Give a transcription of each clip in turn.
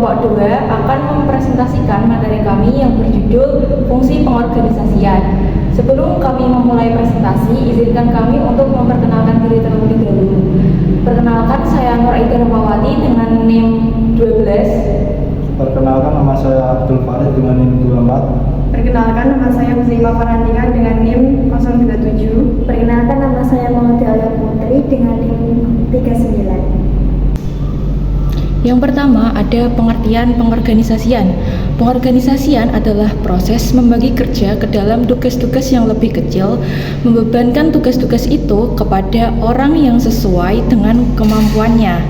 kelompok 2 akan mempresentasikan materi kami yang berjudul Fungsi Pengorganisasian. Sebelum kami memulai presentasi, izinkan kami untuk memperkenalkan diri terlebih dahulu. Perkenalkan, saya Nur Aida Rahmawati dengan NIM 12. Perkenalkan, nama saya Abdul Farid dengan NIM 24. Perkenalkan, nama saya Huzaimah Farhantika dengan NIM 027. Perkenalkan, nama saya Maudi Alia Putri dengan NIM 39. Yang pertama ada pengertian pengorganisasian. Pengorganisasian adalah proses membagi kerja ke dalam tugas-tugas yang lebih kecil, membebankan tugas-tugas itu kepada orang yang sesuai dengan kemampuannya,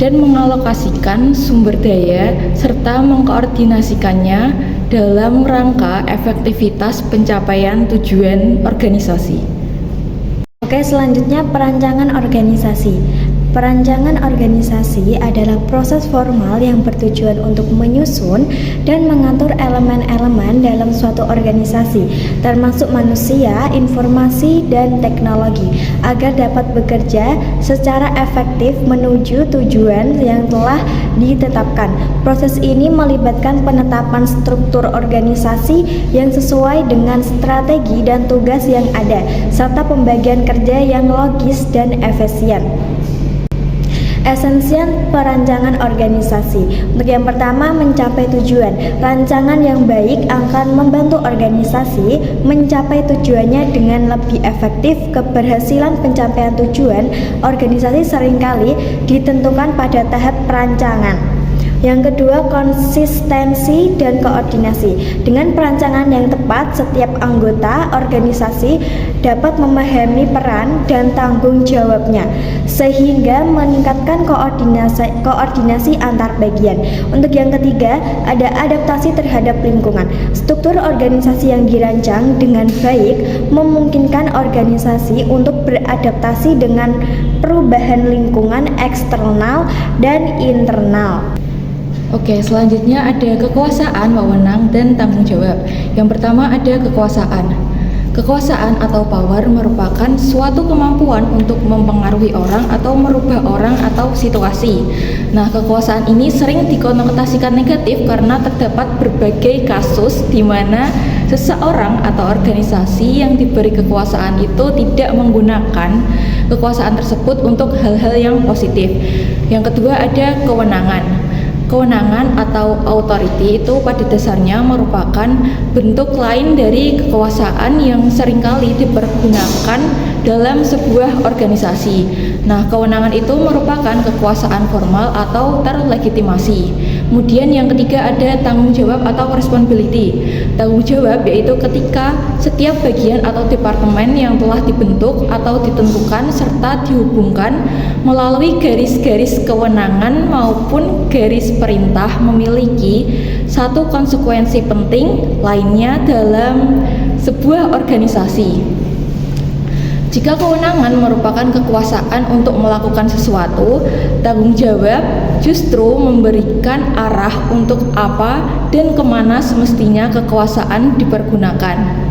dan mengalokasikan sumber daya serta mengkoordinasikannya dalam rangka efektivitas pencapaian tujuan organisasi. Oke, selanjutnya perancangan organisasi. Perancangan organisasi adalah proses formal yang bertujuan untuk menyusun dan mengatur elemen-elemen dalam suatu organisasi, termasuk manusia, informasi, dan teknologi, agar dapat bekerja secara efektif menuju tujuan yang telah ditetapkan. Proses ini melibatkan penetapan struktur organisasi yang sesuai dengan strategi dan tugas yang ada, serta pembagian kerja yang logis dan efisien. Esensial perancangan organisasi. Untuk yang pertama, mencapai tujuan. Rancangan yang baik akan membantu organisasi mencapai tujuannya dengan lebih efektif. Keberhasilan pencapaian tujuan organisasi seringkali ditentukan pada tahap perancangan. Yang kedua, konsistensi dan koordinasi. Dengan perancangan yang tepat, setiap anggota organisasi dapat memahami peran dan tanggung jawabnya, sehingga meningkatkan koordinasi antar bagian. Untuk yang ketiga, ada adaptasi terhadap lingkungan. Struktur organisasi yang dirancang dengan baik memungkinkan organisasi untuk beradaptasi dengan perubahan lingkungan eksternal dan internal. Oke, selanjutnya ada kekuasaan, wewenang, dan tanggung jawab. Yang pertama ada kekuasaan. Kekuasaan atau power merupakan suatu kemampuan untuk mempengaruhi orang atau merubah orang atau situasi. Nah, kekuasaan ini sering dikonotasikan negatif karena terdapat berbagai kasus di mana seseorang atau organisasi yang diberi kekuasaan itu tidak menggunakan kekuasaan tersebut untuk hal-hal yang positif. Yang kedua ada kewenangan. Kewenangan atau authority itu pada dasarnya merupakan bentuk lain dari kekuasaan yang seringkali dipergunakan dalam sebuah organisasi. Nah, kewenangan itu merupakan kekuasaan formal atau terlegitimasi. Kemudian yang ketiga ada tanggung jawab atau responsibility. Tanggung jawab yaitu ketika setiap bagian atau departemen yang telah dibentuk atau ditentukan serta dihubungkan melalui garis-garis kewenangan maupun garis perintah memiliki satu konsekuensi penting lainnya dalam sebuah organisasi. Jika kewenangan merupakan kekuasaan untuk melakukan sesuatu, tanggung jawab justru memberikan arah untuk apa dan kemana semestinya kekuasaan dipergunakan.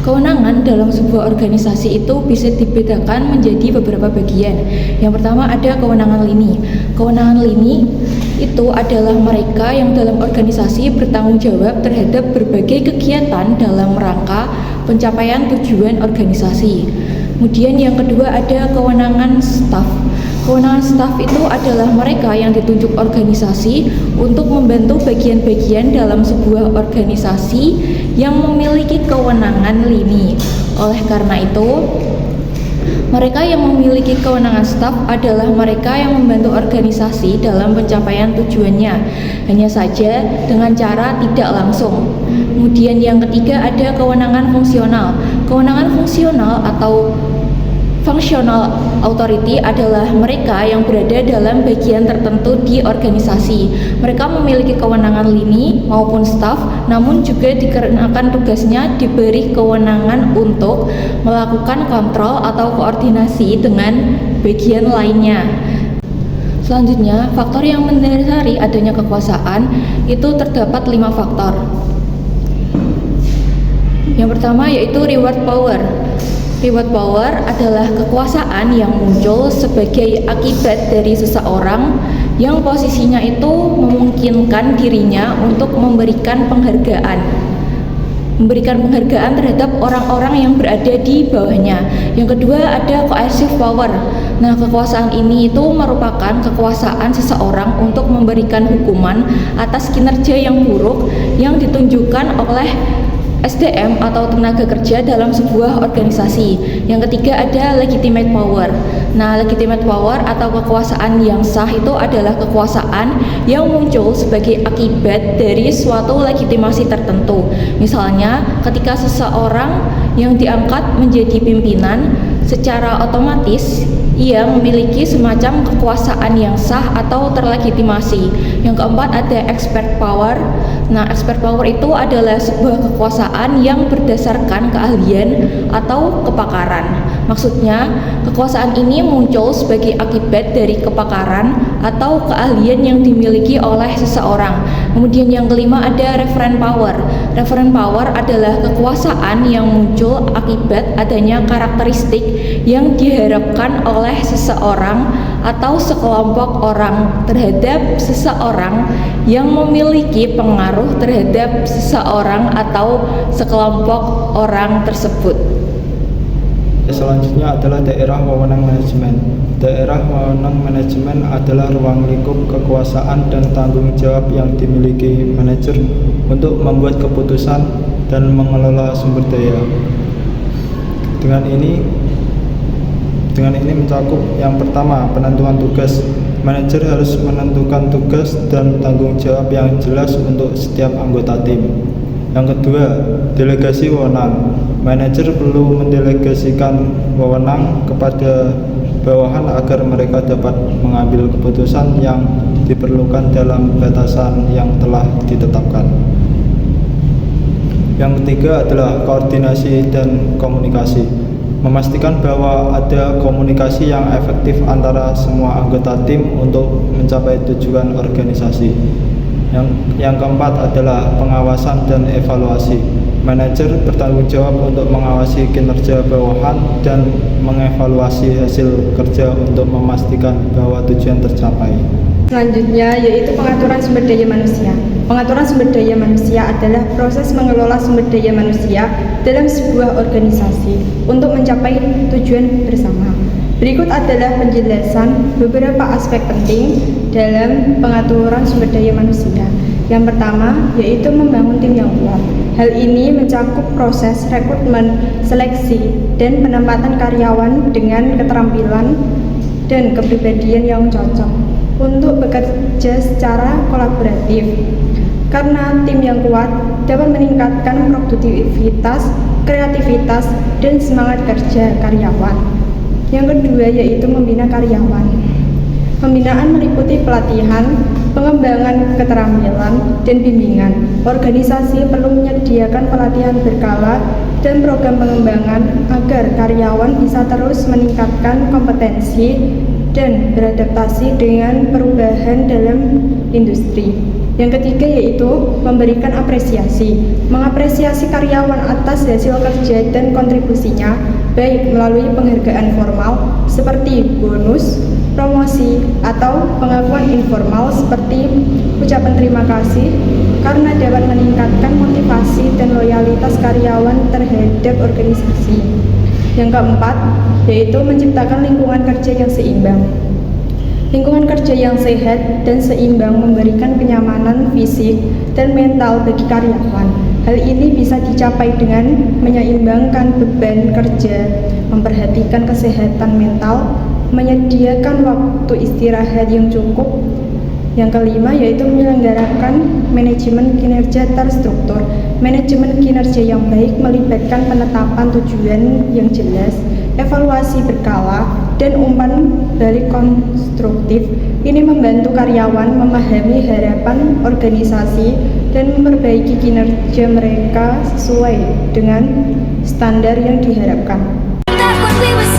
Kewenangan dalam sebuah organisasi itu bisa dibedakan menjadi beberapa bagian. Yang pertama ada kewenangan lini. Kewenangan lini itu adalah mereka yang dalam organisasi bertanggung jawab terhadap berbagai kegiatan dalam rangka pencapaian tujuan organisasi. Kemudian yang kedua ada kewenangan staf. Kewenangan staf itu adalah mereka yang ditunjuk organisasi untuk membantu bagian-bagian dalam sebuah organisasi yang memiliki kewenangan lini. Oleh karena itu, mereka yang memiliki kewenangan staf adalah mereka yang membantu organisasi dalam pencapaian tujuannya, hanya saja dengan cara tidak langsung. Kemudian yang ketiga ada kewenangan fungsional. Kewenangan fungsional atau functional authority adalah mereka yang berada dalam bagian tertentu di organisasi. Mereka memiliki kewenangan lini maupun staf, namun juga dikarenakan tugasnya diberi kewenangan untuk melakukan kontrol atau koordinasi dengan bagian lainnya. Selanjutnya, faktor yang mendasari adanya kekuasaan itu terdapat 5 faktor. Yang pertama yaitu reward power. Reward power adalah kekuasaan yang muncul sebagai akibat dari seseorang yang posisinya itu memungkinkan dirinya untuk memberikan penghargaan terhadap orang-orang yang berada di bawahnya. Yang kedua ada coercive power. Nah, kekuasaan ini itu merupakan kekuasaan seseorang untuk memberikan hukuman atas kinerja yang buruk yang ditunjukkan oleh SDM atau tenaga kerja dalam sebuah organisasi. Yang ketiga ada legitimate power. Nah, legitimate power atau kekuasaan yang sah itu adalah kekuasaan yang muncul sebagai akibat dari suatu legitimasi tertentu. Misalnya, ketika seseorang yang diangkat menjadi pimpinan, secara otomatis ia memiliki semacam kekuasaan yang sah atau terlegitimasi. Yang keempat ada expert power. Nah, expert power itu adalah sebuah kekuasaan yang berdasarkan keahlian atau kepakaran. Maksudnya, kekuasaan ini muncul sebagai akibat dari kepakaran atau keahlian yang dimiliki oleh seseorang. Kemudian yang kelima ada referent power. Referent power adalah kekuasaan yang muncul akibat adanya karakteristik yang diharapkan oleh seseorang atau sekelompok orang terhadap seseorang yang memiliki pengaruh terhadap seseorang atau sekelompok orang tersebut. Selanjutnya adalah daerah wewenang manajemen. Daerah wewenang manajemen adalah ruang lingkup kekuasaan dan tanggung jawab yang dimiliki manajer untuk membuat keputusan dan mengelola sumber daya. Dengan ini mencakup yang pertama, penentuan tugas. Manajer harus menentukan tugas dan tanggung jawab yang jelas untuk setiap anggota tim. Yang kedua, delegasi wewenang. Manajer perlu mendelegasikan wewenang kepada bawahan agar mereka dapat mengambil keputusan yang diperlukan dalam batasan yang telah ditetapkan. Yang ketiga adalah koordinasi dan komunikasi. Memastikan bahwa ada komunikasi yang efektif antara semua anggota tim untuk mencapai tujuan organisasi. Yang keempat adalah pengawasan dan evaluasi. Manajer bertanggung jawab untuk mengawasi kinerja bawahan dan mengevaluasi hasil kerja untuk memastikan bahwa tujuan tercapai. Selanjutnya yaitu pengaturan sumber daya manusia. Pengaturan sumber daya manusia adalah proses mengelola sumber daya manusia dalam sebuah organisasi untuk mencapai tujuan bersama. Berikut adalah penjelasan beberapa aspek penting dalam pengaturan sumber daya manusia. Yang pertama yaitu membangun tim yang kuat. Hal ini mencakup proses rekrutmen, seleksi, dan penempatan karyawan dengan keterampilan dan kepribadian yang cocok untuk bekerja secara kolaboratif. Karena tim yang kuat dapat meningkatkan produktivitas, kreativitas, dan semangat kerja karyawan. Yang kedua yaitu membina karyawan. Pembinaan meliputi pelatihan, pengembangan keterampilan, dan bimbingan. Organisasi perlu menyediakan pelatihan berkala dan program pengembangan agar karyawan bisa terus meningkatkan kompetensi dan beradaptasi dengan perubahan dalam industri. Yang ketiga yaitu memberikan apresiasi. Mengapresiasi karyawan atas hasil kerja dan kontribusinya, baik melalui penghargaan formal seperti bonus, promosi, atau pengakuan informal seperti ucapan terima kasih, karena dapat meningkatkan motivasi dan loyalitas karyawan terhadap organisasi. Yang keempat yaitu menciptakan lingkungan kerja yang seimbang. Lingkungan kerja yang sehat dan seimbang memberikan kenyamanan fisik dan mental bagi karyawan. Hal ini bisa dicapai dengan menyeimbangkan beban kerja, memperhatikan kesehatan mental, menyediakan waktu istirahat yang cukup. Yang kelima yaitu menyelenggarakan manajemen kinerja terstruktur. Manajemen kinerja yang baik melibatkan penetapan tujuan yang jelas, evaluasi berkala, dan umpan balik konstruktif. Ini membantu karyawan memahami harapan organisasi dan memperbaiki kinerja mereka sesuai dengan standar yang diharapkan. That when we were